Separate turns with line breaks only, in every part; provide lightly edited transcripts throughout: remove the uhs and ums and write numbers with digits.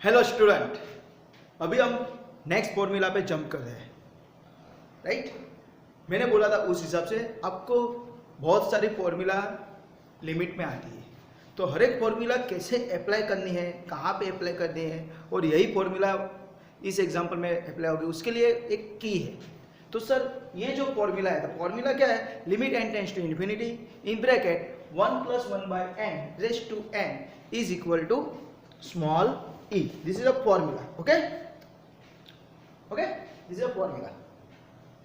Hello student, अभी हम next formula पे जंप कर रहे हैं, राइट। मैंने बोला था उस हिसाब से आपको बहुत सारी फॉर्मूला लिमिट में आती है, तो हर एक फॉर्मूला कैसे अप्लाई करनी है, कहाँ पे अप्लाई करनी है, और यही फॉर्मूला इस एग्जाम्पल में अप्लाई होगी, उसके लिए एक की है। तो सर ये जो फॉर्मूला है, तो फॉर्मूला क्या है? Limit n tends to infinity in bracket 1 + 1/n raise to n is equal to small e. This is a formula. Okay, this is a formula.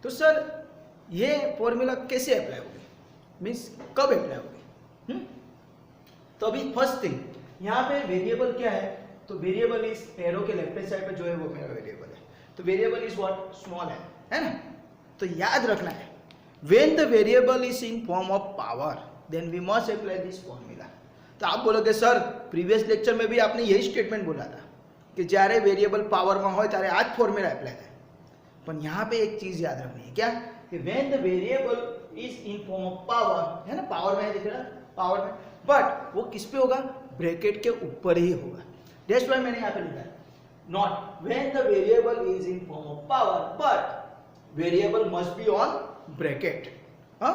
तो सर ये फॉर्मूला कैसे अप्लाई होगी, मीन्स कब apply होगी? तो अभी फर्स्ट थिंग, यहाँ पे वेरिएबल क्या है? तो वेरिएबल इस एरो के लेफ्ट हैंड साइड पे जो है वो मेरा वेरिएबल है. तो वेरिएबल इज व्हाट? स्मॉल है ना. तो याद रखना है, when the variable is in form of power then we must apply this formula. तो आप बोलोगे सर प्रीवियस लेक्चर में भी आपने यही स्टेटमेंट बोला था कि જ્યારે વેરિયેબલ પાવરમાં હોય ત્યારે આ જ ફોર્મ્યુલા એપ્લાય થાય. પણ यहाँ पे एक चीज याद रखनी है, क्या? कि when the variable is in form of power, है ना, पावर में है, दिख रहा पावर में, बट वो किस पे होगा? ब्रैकेट के ऊपर ही होगा. दैट्स व्हाई मैंने यहाँ पे लिखा है not when the variable is in form of power but variable must be on bracket. हाँ,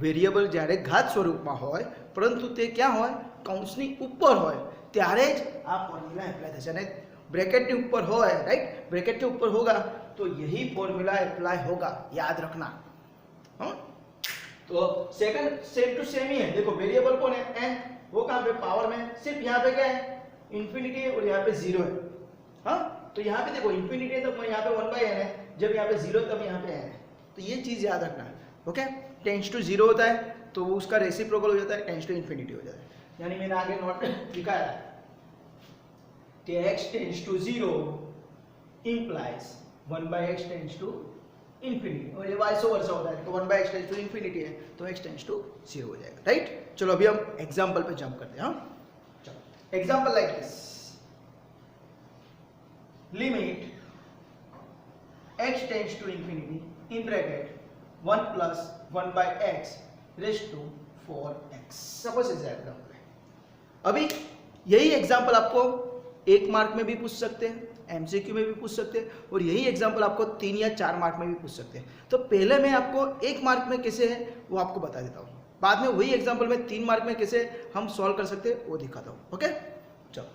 વેરિયેબલ જ્યારે ઘાત સ્વરૂપમાં હોય પરંતુ તે ક્યાં હોય? કૌંસની ઉપર હોય ત્યારે જ આ ફોર્મ્યુલા એપ્લાય થશે. અને બ્રેકેટની ઉપર હોય, રાઈટ, બ્રેકેટ के ऊपर होगा तो यही फॉर्मूला अप्लाई होगा, याद रखना. हाँ, तो सेकंड सेम टू सेम ही है. देखो वेरिएबल कौन है? n. वो कहाँ पे? पावर में. सिर्फ यहाँ पे क्या है? इंफिनिटी है और यहाँ पे 0 है. हाँ, तो यहाँ पे देखो इंफिनिटी है तो यहाँ पे 1/n है, जब यहाँ पे 0 तब यहाँ पे n है. तो ये चीज याद रखना. ओके, टेंड्स टू 0 होता है तो वो उसका रेसिप्रोकल हो जाता है, टेंड्स टू इन्फिनिटी हो जाता है. यानी मैंने आगे नोट लिखा है कि x tends to 0 implies 1/x tends to infinity, और ये वाइस वर्सा होता है. तो 1/x टेंड्स टू इन्फिनिटी है तो x टेंड्स टू 0 हो जाएगा, राइट. चलो अभी हम एग्जांपल पे जंप करते हैं. हाँ, चलो example like this. Limit x tends to infinity in bracket 1 + 1/x raise to 4x. Suppose ऐसा एग्जांपल है. अभी यही एग्जांपल आपको 1 मार्क में भी पूछ सकते हैं, एमसीक्यू में भी पूछ सकते हैं, और यही एग्जांपल आपको 3 या 4 मार्क में भी पूछ सकते हैं. तो पहले मैं आपको 1 मार्क में कैसे है वो आपको बता देता हूँ, बाद में वही एग्जांपल में 3 मार्क में कैसे हम सॉल्व कर सकते हैं वो दिखाता हूँ. ओके, चलो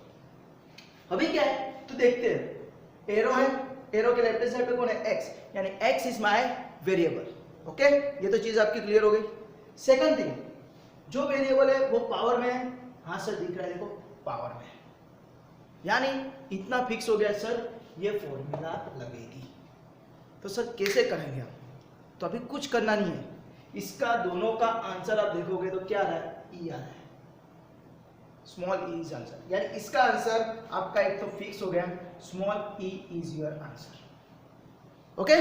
अभी क्या है तो देखते हैं. एरो है, एरो के लेफ्ट साइड पे कौन है? x, यानी x is my variable. Okay, ये तो चीज आपकी क्लियर हो गई. सेकंड थिंग, जो वेरिएबल है वो पावर में है. हाँ सर दिख रहा है, देखो पावर में है, यानी इतना फिक्स हो गया सर, ये फॉर्मूला लगेगी. तो सर कैसे करेंगे हम? तो अभी कुछ करना नहीं है, इसका दोनों का आंसर आप देखोगे तो क्या आ रहा है? ई आ रहा है, स्मॉल ई इज आंसर. यानी इसका आंसर आपका एक तो फिक्स हो गया, small E is your answer. Okay,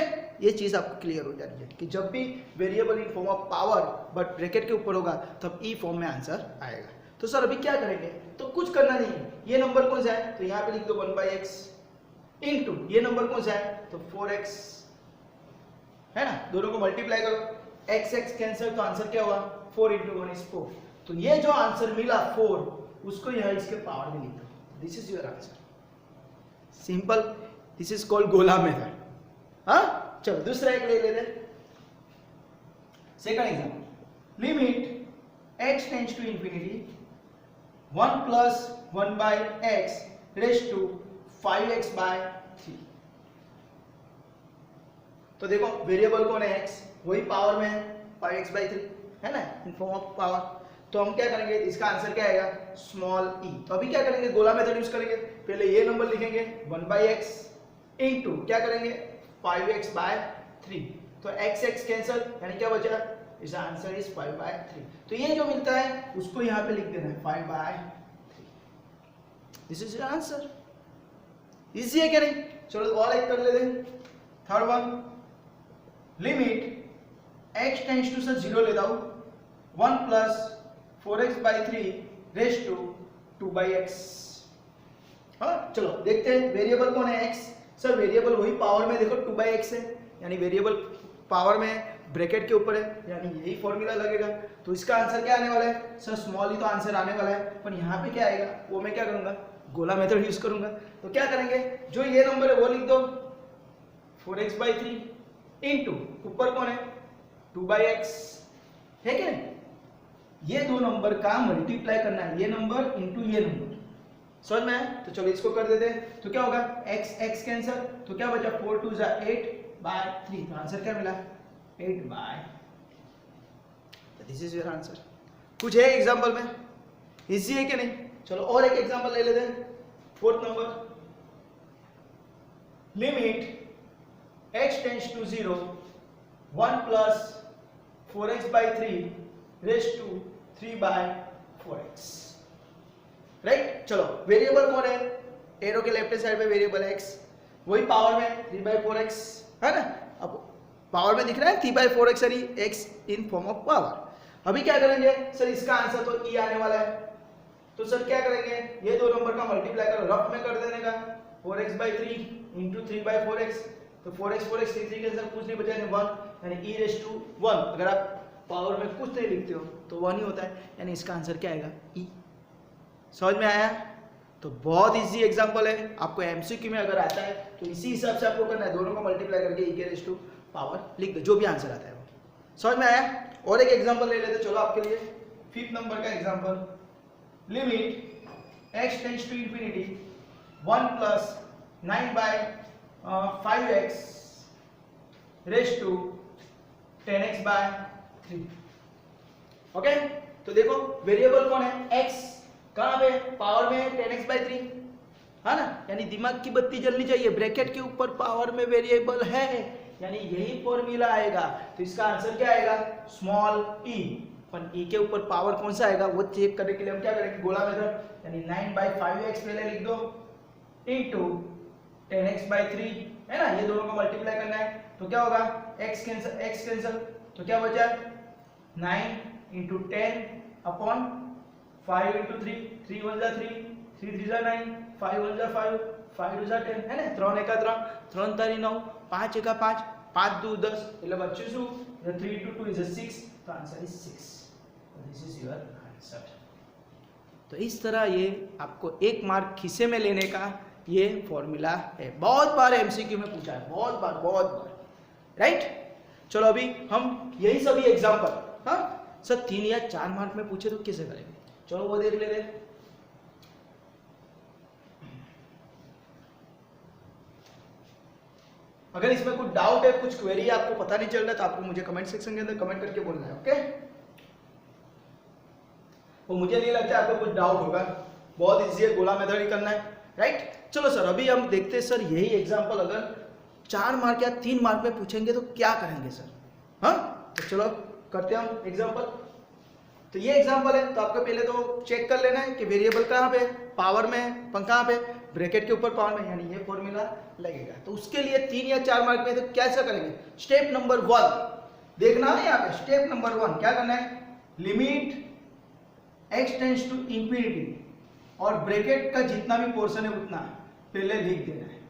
ये चीज आपको क्लियर हो जानी है कि जब भी variable in form of power but bracket के ऊपर होगा तब ई फॉर्म में आंसर आएगा. तो सर अभी क्या करेंगे? तो कुछ करना नहीं है. ये नंबर कौन सा है? तो यहाँ पे लिख दो 1/x इनटू ये नंबर कौन सा है? तो 4x है ना. दोनों को मल्टीप्लाई करो, x x कैंसिल, तो आंसर क्या होगा? 4 × 1 = 4. तो ये जो आंसर मिला 4, उसको यहाँ इसके पावर में लिख दो. This is your answer. Simple. This is called गोला मेथड. हाँ, चलो दूसरा एक ले लेते. Second example, limit x tends to infinity 1 + 1/x raise to 5x/3. तो देखो वेरिएबल कौन है? x, वही पावर में है, 5x/3 है ना, इन फॉर्म ऑफ पावर. तो हम क्या करेंगे? इसका आंसर क्या आएगा? Small e. तो अभी क्या करेंगे? गोला मेथड यूज करेंगे. पहले ये नंबर लिखेंगे 1/x इनटू क्या करेंगे? 5x/3. तो x कैंसिल, यानी क्या बचा? इसका आंसर इज 5/3. तो ये जो मिलता है उसको यहाँ पे लिख देना है 5/3. This is your answer. Easy है क्या नहीं? चलो और एक कर लेते हैं. Third one, limit x tends to sir 0 लेता हूँ 1 + 4x/3 रेज़ टू 2/x. हाँ, चलो देखते हैं वेरिएबल कौन है? x. सर वेरिएबल वही पावर में, देखो 2/x है, यानी वेरिएबल पावर में ब्रैकेट के ऊपर है, यानी यही फॉर्मूला लगेगा. तो इसका आंसर क्या आने वाला है? सर स्मॉल ही तो आंसर आने वाला है, पर यहाँ पे क्या आएगा वो मैं क्या करूंगा? गोला मेथड यूज करूंगा। तो क्या करेंगे, जो ये नंबर है वो लिख दो 4x/3 इंटू ऊपर कौन है 2/x है क्या, ये दो नंबर का मल्टीप्लाई करना है, ये नंबर इंटू ये नंबर, समझ में आया। तो चलो इसको कर देते हैं। तो क्या होगा x कैंसिल, तो क्या बचा 4 2 8/3, तो आंसर क्या मिला 8/। This is your answer. कुछ है एग्जांपल में, इजी है कि नहीं। चलो और एक एग्जांपल ले लेते हैं। Fourth number, limit x tends to 0 1 plus 4x/3 raise to 3/4x, right. चलो वेरिएबल कौन है, एरो के लेफ्ट साइड पे वेरिएबल है x, वही पावर में 3/4x है ना। अब पावर में दिख रहा है 3/4x यानी x in form of power. अभी क्या करेंगे सर, इसका आंसर तो e आने वाला है, तो सर क्या करेंगे, ये दो नंबर का मल्टीप्लाई करो, रफ में कर देने का 4x/3 इंटू 3/4x, तो 4x 3 के साथ कुछ नहीं बचा 1 यानी e रेज़ टू 1। अगर आप पावर में कुछ नहीं लिखते हो तो 1 ही होता है, यानी इसका आंसर क्या आएगा e। समझ में आया। तो बहुत इजी एग्जांपल है, आपको एमसीक्यू में अगर आता है तो इसी हिसाब से आपको करना है, दोनों को मल्टीप्लाई करके e के रेज़ टू पावर लिख दो, जो भी आंसर आता है वो। समझ में आया। और एक एग्जांपल ले लेते चलो आपके लिए, फिफ्थ नंबर का example, limit x tends to infinity 1 plus 9/5x raise to 10x/3। Okay, तो देखो वेरिएबल कौन है x, कहां पे पावर में 10x/3 है ना, यानी दिमाग की बत्ती जलनी चाहिए, ब्रैकेट के ऊपर पावर में वेरिएबल है यानी यही फॉर्मूला आएगा। तो इसका आंसर क्या आएगा स्मॉल e, पर e के ऊपर पावर कौन सा आएगा वो चेक करने के लिए हम क्या करेंगे, गोला मेथड, यानी 9/5x पहले लिख दो इंटू 10x/3 है ना, ये दोनों को मल्टीप्लाई करना है। तो क्या होगा x कैंसिल, तो क्या बचा 9 इंटू 10 अपॉन 5 इंटू 3, 3 1 जा 3, 3 3 जा 9, 5 1 जा 5, 5 2 जा 10 है ना, 3 1 3, 3 तारी 9, 5 1 5, 5 2 10 એટલે બચ્યું શું, 3 into 2 is 6, तो answer is 6। This is your answer. तो इस तरह ये आपको 1 मार्क खीसे में लेने का ये फॉर्मूला है, बहुत बार एमसीक्यू में पूछा है, बहुत बार, राइट। चलो अभी हम यही सभी एग्जांपल, हाँ सर 3 या 4 मार्क में पूछे तो कैसे करेंगे, चलो वो देख लेते हैं। अगर इसमें कुछ डाउट है, कुछ क्वेरी है, आपको पता नहीं चल रहा है, तो आपको मुझे कमेंट सेक्शन के अंदर कमेंट करके बोलना है, ओके। वो मुझे नहीं लगता आपको कुछ डाउट होगा, बहुत इजी है, गोला मेथड ही करना है, राइट। चलो सर अभी हम देखते हैं सर यही एग्जांपल अगर 4 मार्क या 3 मार्क में पूछेंगे तो क्या करेंगे सर, हाँ तो चलो करते हैं हम एग्जांपल। तो ये एग्जांपल है, तो आपको पहले तो चेक कर लेना है कि वेरिएबल कहाँ पे, पावर में, कहाँ पे, ब्रैकेट के ऊपर पावर में, यानी ये फॉर्मूला लगेगा। तो उसके लिए 3 या 4 मार्क में तो कैसा करेंगे, स्टेप नंबर 1 देखना है यहाँ पे, स्टेप नंबर 1 क्या करना है, limit x tends to infinity और ब्रैकेट का जितना भी पोर्शन है उतना पहले लिख देना है।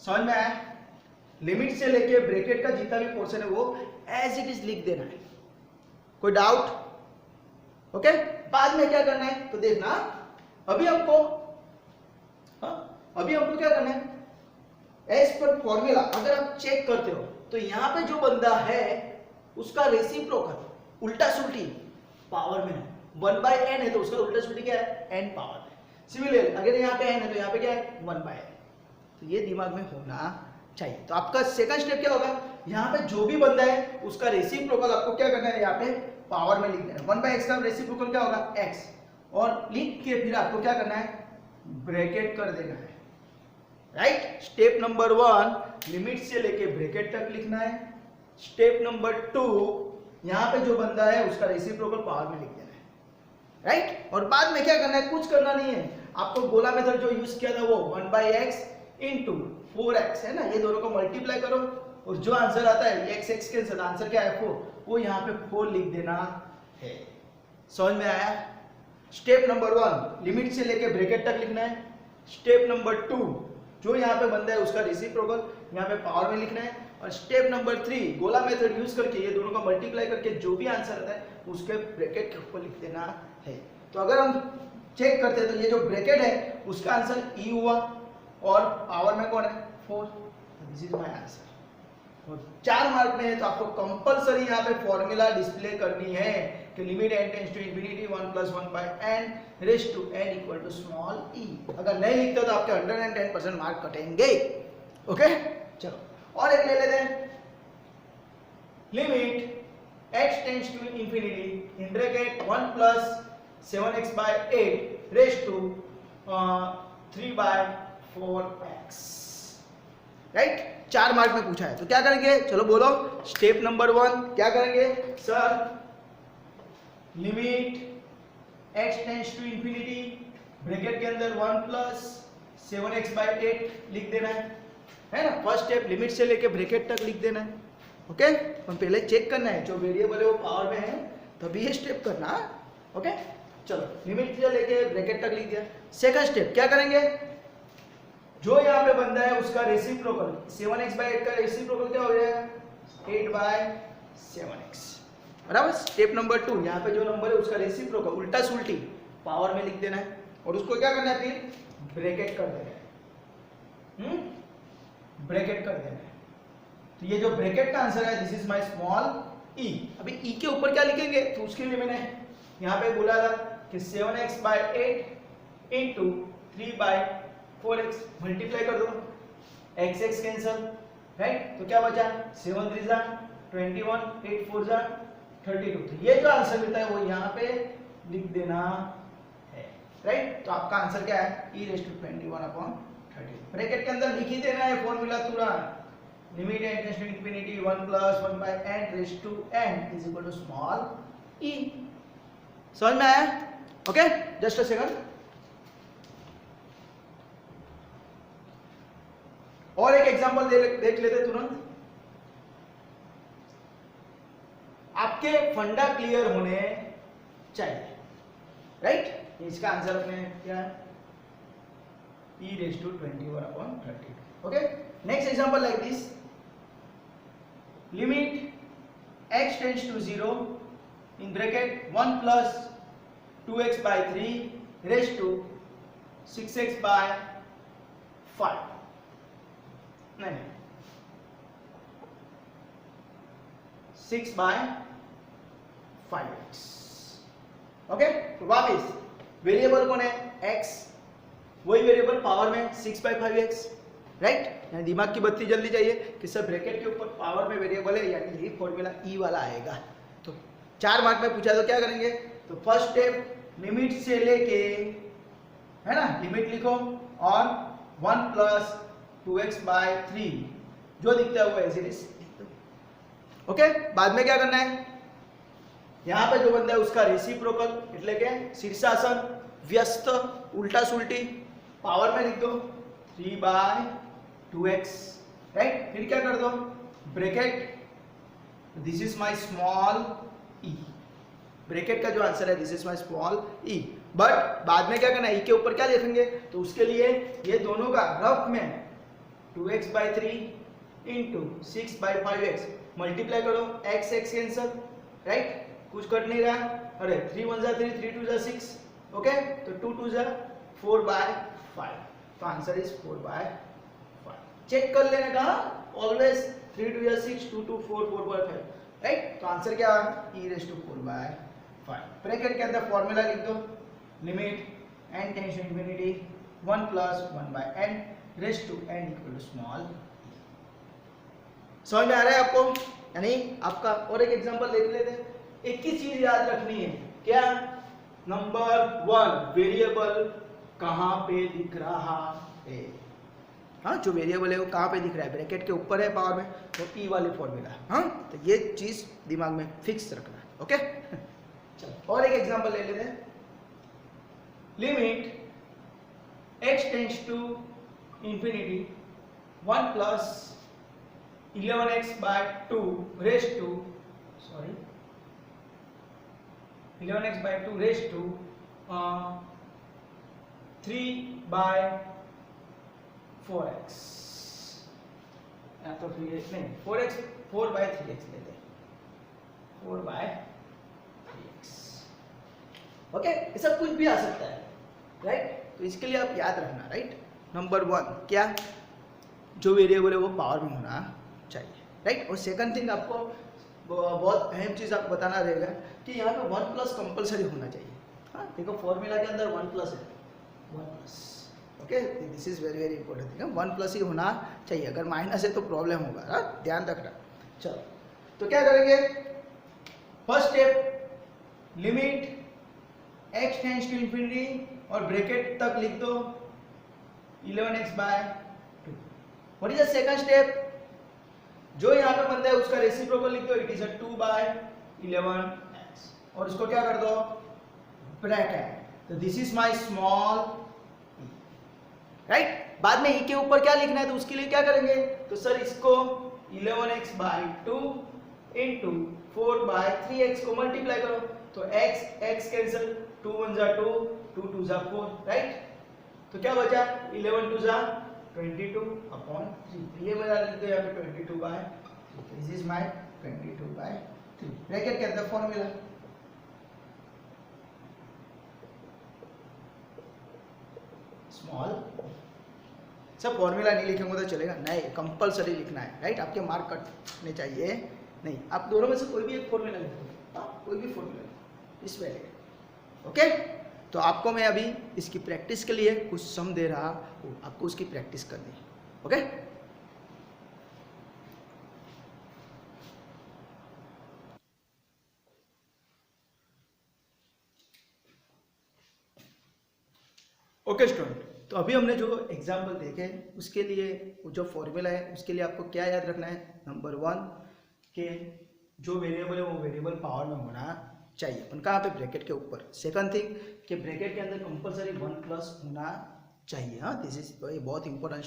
समझ में आया, लिमिट से लेके ब्रैकेट का जितना भी पोर्शन है वो एज इट इज लिख देना है, कोई डाउट, ओके। बाद में क्या करना है तो देखना, अभी हमको क्या करना है, एज पर फॉर्मूला अगर आप चेक करते हो तो यहाँ पे जो बंदा है उसका रेसिप्रोकल उल्टा सुल्टी पावर में है, 1/n है तो उसका उल्टा सुल्टी क्या है n पावर में। सिमिलर अगर यहाँ पे n है तो यहाँ पे क्या है 1/n, तो ये दिमाग में होना चाहिए। तो आपका सेकंड स्टेप क्या होगा, यहाँ पे जो भी बंदा है उसका रेसिप्रोकल आपको क्या करना है, यहाँ पे पावर में लिख देना है। 1/x का रेसिप्रोकल क्या होगा x, और लिख के फिर आपको क्या करना है ब्रैकेट कर देना है, राइट। स्टेप नंबर 1 लिमिट से लेके ब्रैकेट तक लिखना है। स्टेप नंबर 2 यहाँ पे जो बंदा है उसका रेसिप्रोकल पावर में लिख देना है, राइट। और बाद में क्या करना है, कुछ करना नहीं है, आपको गोला मेथड जो यूज किया था वो 1/x इंटू 4x है ना, ये दोनों को मल्टीप्लाई करो और जो आंसर आता है x x के आंसर क्या है 4, वो यहाँ पे 4 लिख देना है। समझ में आया। स्टेप नंबर 1 लिमिट से लेके ब्रैकेट तक लिखना है। स्टेप नंबर 2 जो यहाँ पे बंदा है उसका रेसिप्रोकल यहाँ पे पावर में लिखना है। और स्टेप नंबर 3 गोला मेथड यूज करके ये दोनों का मल्टीप्लाई करके जो भी आंसर आता है उसके ब्रैकेट के ऊपर लिख देना है। तो अगर हम चेक करते हैं तो ये जो ब्रैकेट है उसका आंसर ई हुआ और पावर में कौन है 4, दिस इज माय आंसर। और 4 मार्क में है तो आपको कंपलसरी यहाँ पे फॉर्मूला डिस्प्ले करनी है कि limit n tends to infinity 1 + 1 by n raise to n equal to small e। अगर नहीं लिखते तो आपके 110% मार्क कटेंगे। ओके चलो और एक ले लेते हैं, limit x tends to infinity in bracket 1 + 7x by 8 raise to 3 by 4x, right 4 mark में पूछा है तो क्या करेंगे, चलो बोलो स्टेप नंबर 1 क्या करेंगे sir, limit x tends to infinity bracket के अंदर 1 + 7x by 8 लिख देना है ना। फर्स्ट स्टेप लिमिट से लेके ब्रैकेट तक लिख देना है। ओके हम पहले चेक करना है जो वेरिएबल है वो पावर में है तभी ये स्टेप करना। ओके चलो लिमिट से लेके ब्रैकेट तक लिख दिया। सेकंड स्टेप क्या करेंगे, जो यहाँ पे बंदा है उसका रेसिप्रोकल 7x by 8 का रेसिप्रोकल क्या हो जाएगा 8 by 7x, बराबर। स्टेप नंबर 2 यहाँ पे जो नंबर है उसका रेसिप्रोकल उल्टा सुल्टी पावर में लिख देना है और उसको क्या करना है फिर ब्रैकेट कर देना है, ब्रैकेट कर देना है। तो ये जो ब्रैकेट का आंसर है this is my small e। अभी e के ऊपर क्या लिखेंगे तो उसके लिए मैंने यहाँ पे बोला था कि 7x by 8 into 3 by 4x multiply कर दो, x x कैंसल, राइट। तो क्या बचा 7 3 जा 21, 8 4 जा 32। तो ये जो आंसर मिलता है वो यहाँ पे लिख देना है, राइट। तो आपका आंसर क्या है e raised to 21/30। ब्रैकेट के अंदर लिख ही देना है फॉर्मूला तुरंत, limit n tends to infinity 1 + 1 by n raised to n is equal to small e। समझ में आया? Okay just a second. और एक एग्जांपल देख लेते तुरंत। आपके फंडा क्लियर होने चाहिए, राइट। इसका आंसर अपने क्या है e raised to 21/30। Okay next example like this, limit x tends to 0 in bracket 1 + 2x by 3 raised to 6x by 5, नहीं 6 by 5x। ओके तो वापिस वेरिएबल कौन है x, वही वेरिएबल पावर में 6 by 5x, राइट। यानी दिमाग की बत्ती जल्दी चाहिए कि सब ब्रैकेट के ऊपर पावर में वेरिएबल है यानी यही फॉर्मूला e वाला आएगा। तो 4 मार्क में पूछा तो क्या करेंगे, तो फर्स्ट स्टेप लिमिट से लेके है ना, लिमिट लिखो और 1 + 2x by 3 जो दिखता है वो ऐसे लिख दो। ओके बाद में क्या करना है, यहाँ पे जो बंदा है उसका रेसिप्रोकल એટલે કે शीर्षासन व्यस्त उल्टा सुल्टी पावर में लिख दो 3 by 2x, राइट। फिर क्या कर दो bracket, this is my small e, bracket का जो आंसर है this is my small e। But बाद में क्या करना है e के ऊपर क्या लिखेंगे, तो उसके लिए ये दोनों का रफ में 2x by 3 into 6 by 5x multiply करो, x x कैंसल, राइट। कुछ कट नहीं रहा, अरे 3 1 जा 3 3 2 जा 6, ओके तो 2 2 जा 4 by 5, तो आंसर इज 4 by 5। चेक कर लेने का ऑलवेज 3 2 जा 6 2 2 4 4 by 5, राइट। तो आंसर क्या है e raised to 4 by 5। Bracket के अंदर फॉर्मूला लिख दो, limit n tends to infinity 1 + 1 by n raised to n equal to small e। समझ में आ रहा है आपको? यानी आपका और एक एग्जांपल देख लेते हैं। एक ही चीज याद रखनी है, क्या नंबर 1 वेरिएबल कहाँ पे दिख रहा है, हाँ जो वेरिएबल है वो कहाँ पे दिख रहा है, ब्रैकेट के ऊपर है पावर में तो e वाली फॉर्मूला, हाँ तो ये चीज दिमाग में फिक्स रखना है। ओके चलो और एक एग्जांपल ले लेते हैं, limit x tends to infinity 1 + 11x by 2 raised to 11x by 2 raised to 3 by 4x, या तो फिर नहीं 4 by 3x लेते हैं, 4 by 3x। ओके ये सब कुछ भी आ सकता है, राइट। तो इसके लिए आप याद रखना, राइट, नंबर 1 क्या, जो वेरिएबल है वो पावर में होना चाहिए, राइट। और सेकंड थिंग आपको बहुत अहम चीज़ आपको बताना रहेगा कि यहाँ पे 1 प्लस कंपलसरी होना चाहिए। हाँ, देखो फॉर्मूला के अंदर 1 प्लस है, 1 plus, okay, this is very very important thing, 1 plus ही होना चाहिए, अगर माइनस है तो प्रॉब्लम होगा, हाँ, ध्यान रखना। चलो तो क्या करेंगे, first step, limit x tends to infinity और ब्रैकेट तक लिख दो 11x/2। What is the second step, जो यहाँ पे बनता है उसका रेसिप्रोकल लिख दो, इट इज 2/11x, और इसको क्या कर दो, ब्रैकेट, तो this is my small e, right. बाद में e के ऊपर क्या लिखना है, तो उसके लिए क्या करेंगे, तो सर इसको 11x/2 इंटू 4/3x को मल्टीप्लाई करो, तो x कैंसिल, 2 1 जा 2, 2 2 जा 4, राइट। तो क्या बचा, 11 2 जा 22/3, ये मेरा लिख दो यहाँ पे 22/3, दिस इज माय 22/3, ब्रैकेट के अंदर फॉर्मूला, स्मॉल, सब फॉर्मूला नहीं लिखेंगे तो चलेगा, नहीं, कंपलसरी लिखना है, राइट। आपके मार्क कटने चाहिए नहीं, आप दोनों में से कोई भी एक फॉर्मूला लिखो, कोई भी फॉर्मूला इस वैल्यू, ओके। तो आपको मैं अभी इसकी प्रैक्टिस के लिए कुछ सम दे रहा हूँ, आपको उसकी प्रैक्टिस करनी है, ओके। ओके स्टूडेंट, तो अभी हमने जो एग्जाम्पल देखे उसके लिए जो फॉर्मूला है उसके लिए आपको क्या याद रखना है, नंबर 1 के जो वेरिएबल है वो वेरिएबल पावर में होना चाहिए, उनका यहाँ पे ब्रैकेट के ऊपर। सेकंड थिंग कि ब्रैकेट के अंदर कंपलसरी 1 प्लस होना चाहिए, हाँ, दिस इज ये बहुत इंपॉर्टेंट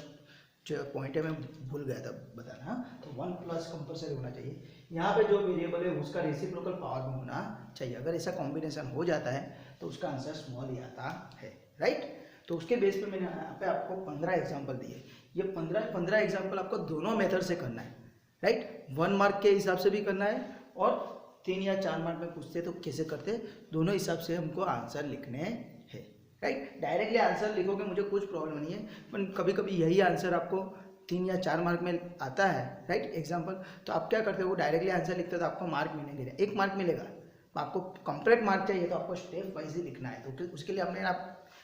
जो पॉइंट है, मैं भूल गया था बताना, हाँ, तो 1 प्लस कंपलसरी होना चाहिए। यहाँ पे जो वेरिएबल है उसका रेसिप्रोकल पावर में होना चाहिए, अगर ऐसा कॉम्बिनेशन हो जाता है तो उसका आंसर स्मॉल ही आता है, राइट। तो उसके बेस पे मैंने यहाँ पे आपको 15 एग्जाम्पल दिए, ये 15 एग्जाम्पल आपको दोनों मेथड से करना है, राइट। 1 मार्क के हिसाब से भी करना है और 3 या 4 मार्क में पूछते तो कैसे करते, दोनों हिसाब से हमको आंसर लिखने हैं, राइट। डायरेक्टली आंसर लिखोगे मुझे कुछ प्रॉब्लम नहीं है, पर कभी कभी यही आंसर आपको 3 या 4 मार्क में आता है, राइट, एग्जाम्पल, तो आप क्या करते हो, वो डायरेक्टली आंसर लिखते हो तो आपको मार्क मिलेंगे, 1 मार्क मिलेगा। आपको कंप्लीट मार्क चाहिए तो आपको स्टेप वाइज ही लिखना है, तो उसके लिए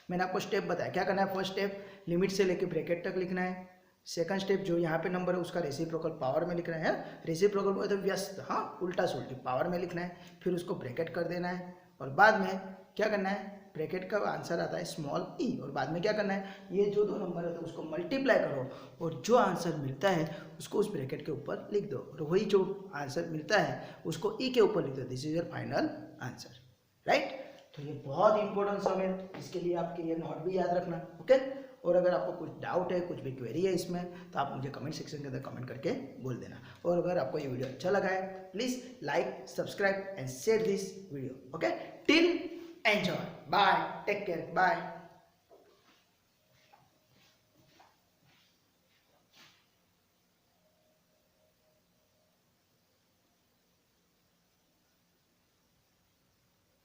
मैंने आपको स्टेप बताया, क्या करना है, फर्स्ट स्टेप लिमिट से लेके ब्रैकेट तक लिखना है, सेकंड स्टेप जो यहाँ पे नंबर है उसका रेसिप्रोकल पावर में लिखना है, रेसिप्रोकल मतलब व्यस्त, हाँ, उल्टा सुल्टी पावर में लिखना है, फिर उसको ब्रैकेट कर देना है, और बाद में क्या करना है, ब्रैकेट का आंसर आता है स्मॉल ई, और बाद में क्या करना है, ये जो 2 नंबर है तो उसको मल्टीप्लाई करो और जो आंसर मिलता है उसको उस ब्रैकेट के ऊपर लिख दो, और वही जो आंसर मिलता है उसको ई के ऊपर लिख दो, this is your final answer, right. तो ये बहुत इंपॉर्टेंट सम है, इसके लिए आपके ये नोट भी याद रखना, ओके। और अगर आपको कुछ डाउट है, कुछ भी क्वेरी है इसमें, तो आप मुझे कमेंट सेक्शन के अंदर कमेंट करके बोल देना, और अगर आपको ये वीडियो अच्छा लगा है please like, subscribe and share this video, okay. Till enjoy, bye, take care, bye.